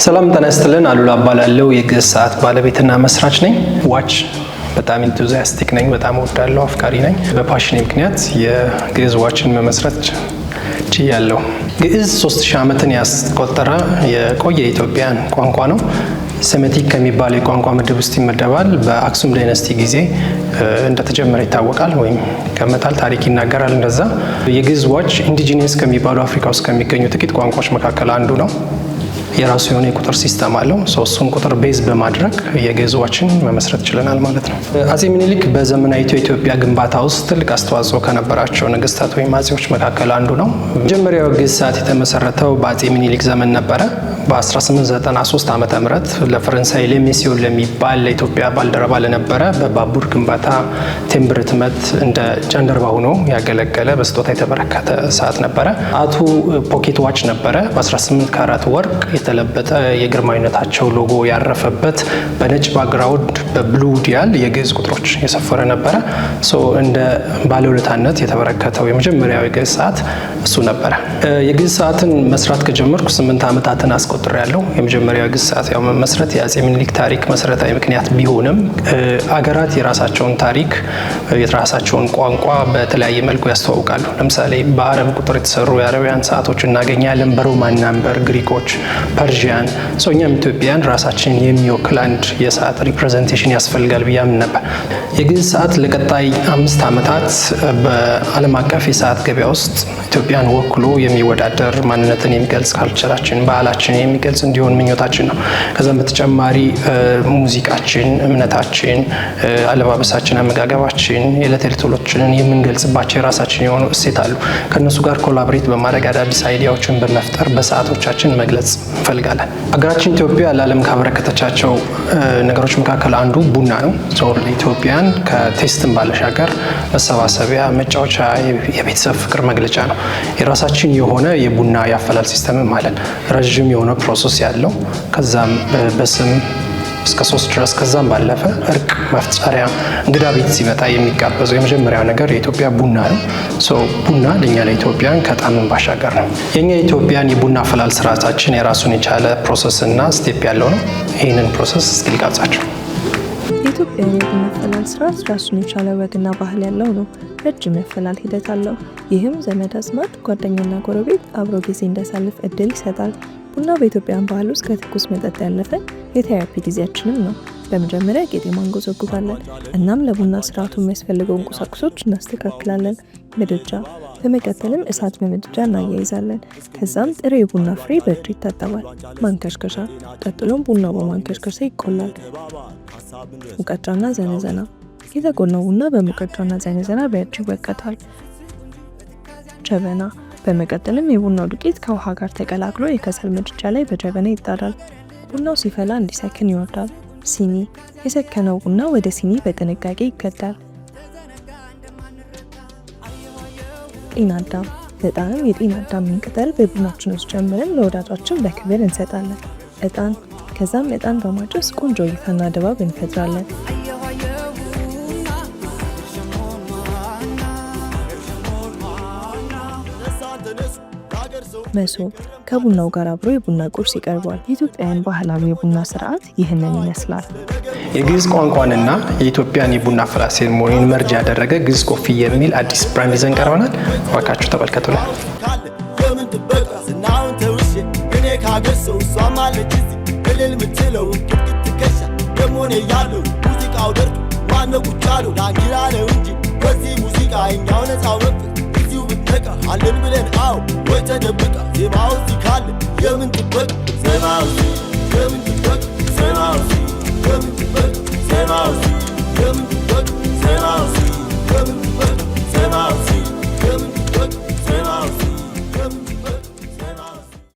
ሰላም ጤና ይስጥልን። አሉላ እባላለሁ። የግዕዝ ሰዓት ባለቤትና መስራች ነኝ። ዋች በጣም ኢንቱዚያስቲክ ነኝ። በጣም እወዳለሁ፣ አፍቃሪ ነኝ። በፓሽን ምክንያት የግዕዝ ዋችን መመስረት ችያለሁ። ግዕዝ 3000 ዓመትን ያስቆጠረ የቆየ የኢትዮጵያን ቋንቋ ነው። ሴሜቲክ ከሚባል የቋንቋ ምድብ ውስጥ ይመደባል። በአክሱም ዳይነስቲ ጊዜ እንደተጀመረ ይታወቃል፣ ወይም ይገመታል፣ ታሪክ ይናገራል እንደዛ። የግዕዝ ዋች ኢንዲጂነስ ከሚባሉ አፍሪካ ውስጥ ከሚገኙ ጥቂት ቋንቋዎች መካከል አንዱ ነው። የራሱ የሆነ የቁጥር ሲስተም አለው። እሱን ቁጥር ቤዝ በማድረግ የግዕዝ ዋችን መመስረት ችለናል ማለት ነው። አጼ ምኒልክ በዘመናዊቱ የኢትዮጵያ ግንባታ ውስጥ ትልቅ አስተዋጽኦ ከነበራቸው ነገስታት ወይም አጼዎች መካከል አንዱ ነው። መጀመሪያው ግዕዝ ሰዓት የተመሰረተው በአጼ ምኒልክ ዘመን ነበረ። በ1893 ዓመተ ምህረት ለፈረንሳይ ሌሜሲዮን ለሚባል ለኢትዮጵያ ባልደረባ ለነበረ በባቡር ግንባታ ቴምብር ህትመት እንደ ጃንደረባ ሆኖ ያገለገለ በስጦታ የተበረከተ ሰዓት ነበረ። አቱ ፖኬት ዋች ነበረ። በ18 ካራት ወርቅ የተለበጠ የግርማዊነታቸው ሎጎ ያረፈበት በነጭ ባክግራውንድ በብሉ ዲያል የግዕዝ ቁጥሮች የሰፈረ ነበረ። እንደ ባለውለታነት የተበረከተው የመጀመሪያው የግዕዝ ሰዓት እሱ ነበረ። የግዕዝ ሰዓትን መስራት ከጀመርኩ 8 ዓመታትን አስቆጥሬያለሁ። የመጀመሪያው የግዕዝ ሰዓት ያው መመስረት የአጼ ምኒልክ ታሪክ መሰረታዊ ምክንያት ቢሆንም አገራት የራሳቸውን ታሪክ የራሳቸውን ቋንቋ በተለያየ መልኩ ያስተዋውቃሉ። ለምሳሌ በአረብ ቁጥር የተሰሩ የአረቢያን ሰዓቶች እናገኛለን። በሮማን ናምበር፣ ግሪኮች፣ ፐርዥያን። እኛም ኢትዮጵያን ራሳችንን የሚወክል አንድ የሰዓት ሪፕሬዘንቴሽን ያስፈልጋል ብዬ አምን ነበር። የግዕዝ ሰዓት ለቀጣይ 5 ዓመታት በዓለም አቀፍ የሰዓት ገበያ ውስጥ ኢትዮጵያን ወክሎ የሚወዳደር ማንነትን የሚገልጽ ካልቸራችን፣ ባህላችን የሚገልጽ እንዲሆን ምኞታችን ነው። ከዛም በተጨማሪ ሙዚቃችን፣ እምነታችን፣ አለባበሳችን፣ አመጋገባችን፣ የዕለት ውሎችንን የምንገልጽባቸው የራሳችን የሆኑ እሴት አሉ። ከእነሱ ጋር ኮላብሬት በማድረግ አዳዲስ አይዲያዎችን በመፍጠር በሰዓቶቻችን መግለጽ እንፈልጋለን። ሀገራችን ኢትዮጵያ ለዓለም ካበረከተቻቸው ነገሮች መካከል አንዱ ቡና ነው። ኢትዮጵያን ከቴስትን ባለሻገር መሰባሰቢያ፣ መጫወቻ፣ የቤተሰብ ፍቅር መግለጫ ነው። የራሳችን የሆነ የቡና ያፈላል ሲስተምም አለን። ረዥም የሆነ ፕሮሰስ ያለው ከዛም በስም እስከ 3 ድረስ ከዛም ባለፈ እርቅ መፍጠሪያ፣ እንግዳ ቤት ሲመጣ የሚጋበዘው የመጀመሪያው ነገር የኢትዮጵያ ቡና ነው። ቡና ለኛ ለኢትዮጵያን ከጣዕም ባሻገር ነው። የኛ የኢትዮጵያን የቡና አፈላል ስርዓታችን የራሱን የቻለ ፕሮሰስ እና ስቴፕ ያለው ነው። ይህንን ፕሮሰስ እስኪ ልጋብዛችሁ። የኢትዮጵያ የቡና አፈላል ስርዓት ራሱን የቻለ ወግና ባህል ያለው ነው። ረጅም ያፈላል ሂደት አለው። ይህም ዘመድ አዝማድ፣ ጓደኛና ጎረቤት አብሮ ጊዜ እንዲያሳልፍ እድል ይሰጣል። ቡና በኢትዮጵያን ባህል ውስጥ ከትኩስ መጠጥ ያለፈ የቴራፒ ጊዜያችንም ነው። በመጀመሪያ ቄጤማ እንጎዘጉዛለን። እናም ለቡና ስርዓቱ የሚያስፈልገውን ቁሳቁሶች እናስተካክላለን። ምድጃ፣ በመቀጠልም እሳት በምድጃ እናያይዛለን። ከዛም ጥሬ የቡና ፍሬ በእጅ ይታጠባል። ማንከሽከሻ፣ ቀጥሎም ቡናው በማንከሽከሻ ይቆላል። ሙቀጫና ዘነዘና፣ የተቆላው ቡና በሙቀጫና ዘነዘና በእጅ ይወቀታል። ጀበና፣ በመቀጠልም የቡናው ዱቄት ከውሃ ጋር ተቀላቅሎ የከሰል ምድጃ ላይ በጀበና ይጣዳል። ቡናው ሲፈላ እንዲሰክን ይወርዳል። ሲኒ፣ የሰከነው ቡና ወደ ሲኒ በጥንቃቄ ይከዳል። ጤና አዳም፣ በጣም የጤና አዳምን ቅጠል በቡናችን ውስጥ ጨምረን ለወዳጃችን በክብር እንሰጣለን። እጣን፣ ከዛም እጣን በማጨስ ቆንጆ እይታና ድባብ እንፈጥራለን። መሶብ፣ ከቡናው ጋር አብሮ የቡና ቁርስ ይቀርባል። የኢትዮጵያን ባህላዊ የቡና ስርዓት ይህንን ይመስላል። የግዕዝ ቋንቋንና የኢትዮጵያን የቡና አፈላል ሴሬሞኒን መርጅ ያደረገ ግዕዝ ኮፊ የሚል አዲስ ብራንድ ይዘን ቀርበናል። እባካችሁ ተመልከቱልን። አለን ብለን አው ወይ ተደብቃ ዜማው ሲካል የምን ጥበቅ ዜማው የምን ጥበቅ ዜማው